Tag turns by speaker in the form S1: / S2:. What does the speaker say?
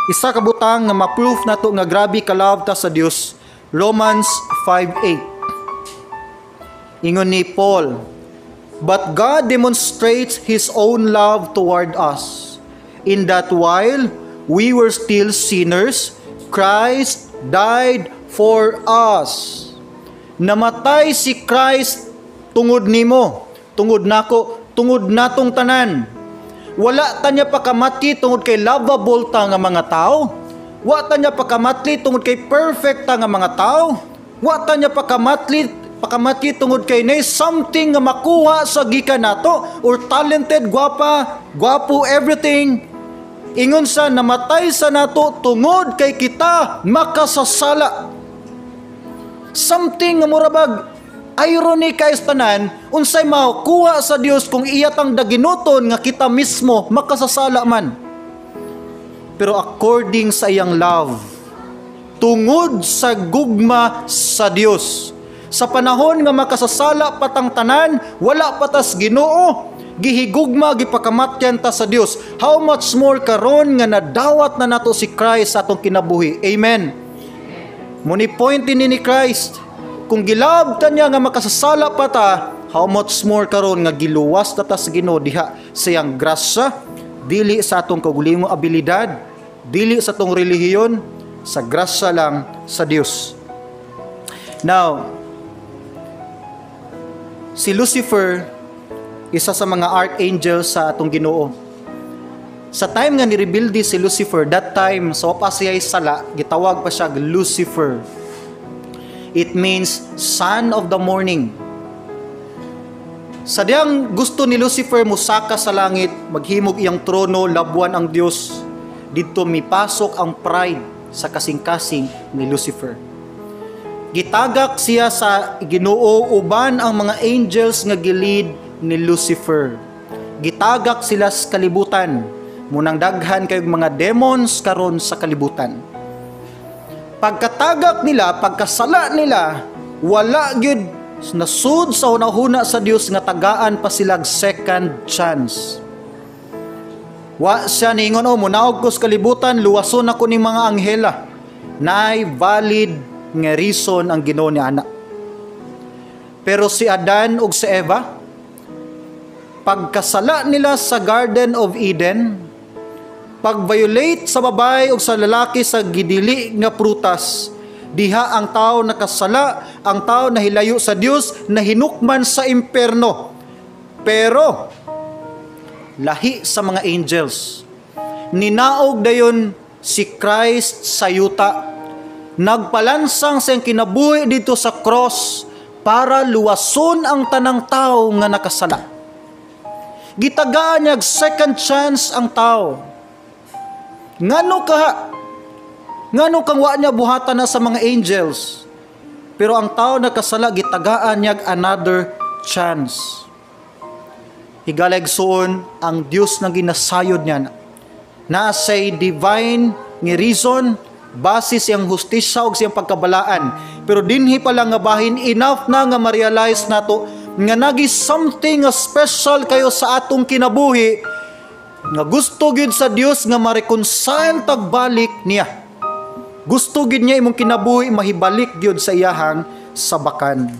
S1: Isa ka butang nga ma-proof nato nga grabe ka love ta sa Dios. Romans 5:8. Ingon ni Paul, "But God demonstrates His own love toward us, in that while we were still sinners, Christ died for us." Namatay si Christ tungod nimo, tungod nako, tungod natong tanan. Wala ta niya pakamatli tungod kay lovable ta nga mga tao. Wa ta niya pakamatli tungod kay perfect ta nga mga tao. Wa ta niya pakamatli tungod kay nay something nga makuha sa gikan nato or talented, gwapo, everything. Ingon sa namatay sa nato tungod kay kita makasasala. Something nga murabag irony kay tanan, unsay makuha sa Dios kung iyatang daginuton nga kita mismo makasasala man. Pero according sa iyang love, tungod sa gugma sa Dios, sa panahon nga makasasala patang tanan, wala patas Ginoo, gihigugma gipakamatyan ta sa Dios. How much more karon nga nadawat na nato si Christ sa atong kinabuhi. Amen. Muni point ini ni Christ, kung gilabtan niya nga makasasala pa ta, how much more karon nga giluwas ta sa Ginoo diha sa iyang grasya, dili sa atong kaugalingong abilidad, dili sa atong relihiyon, sa grasya lang sa Dios. Now, si Lucifer, isa sa mga archangel sa atong Ginoo. Sa time nga ni-rebuildi si Lucifer, that time, so pa siya sala, gitawag pa siya Lucifer. It means son of the morning. Sa diyang gusto ni Lucifer musaka sa langit, maghimog iyang trono, labuan ang Dios, dito mipasok ang pride sa kasing-kasing ni Lucifer. Gitagak siya sa Ginoo uban ang mga angels nga gilid ni Lucifer. Gitagak sila sa kalibutan, munang daghan kay mga demons karon sa kalibutan. Pagkatagak nila, pagkasala nila, wala gyud nasud sa hunahuna sa Dios nga tagaan pa silang second chance. Wa siya ningon, munaog ko sa kalibutan, luwason ako ni mga anghela. Nay valid nga reason ang Ginoo ni ana. Pero si Adan ug si Eva, pagkasala nila sa Garden of Eden, pag-violate sa babae o sa lalaki sa gidili nga prutas, diha ang tao nakasala, ang tao nahilayo sa Dios, nahinukman sa imperno. Pero lahi sa mga angels, ninaog dayon si Christ sa yuta, nagpalansang sa kinabuhi dito sa cross para luwason ang tanang tao nga nakasala. Gitagaan niya second chance ang tao. Ngano kang wa niya buhatan na sa mga angels, pero ang tao nakasala gitagaan niya another chance. Higalegsoon ang Dios na ginasayod niya na say divine nga reason, base siyang hustisya ug siyang pagkabalaan, pero dinhi pa lang nga bahin enough na nga ma-realize nato nga nagi something special kayo sa atong kinabuhi, nga gusto gid sa Dios nga ma-reconcile tagbalik niya. Gusto gid niya imong kinabuhi mahibalik gyud sa iyahang sabakan.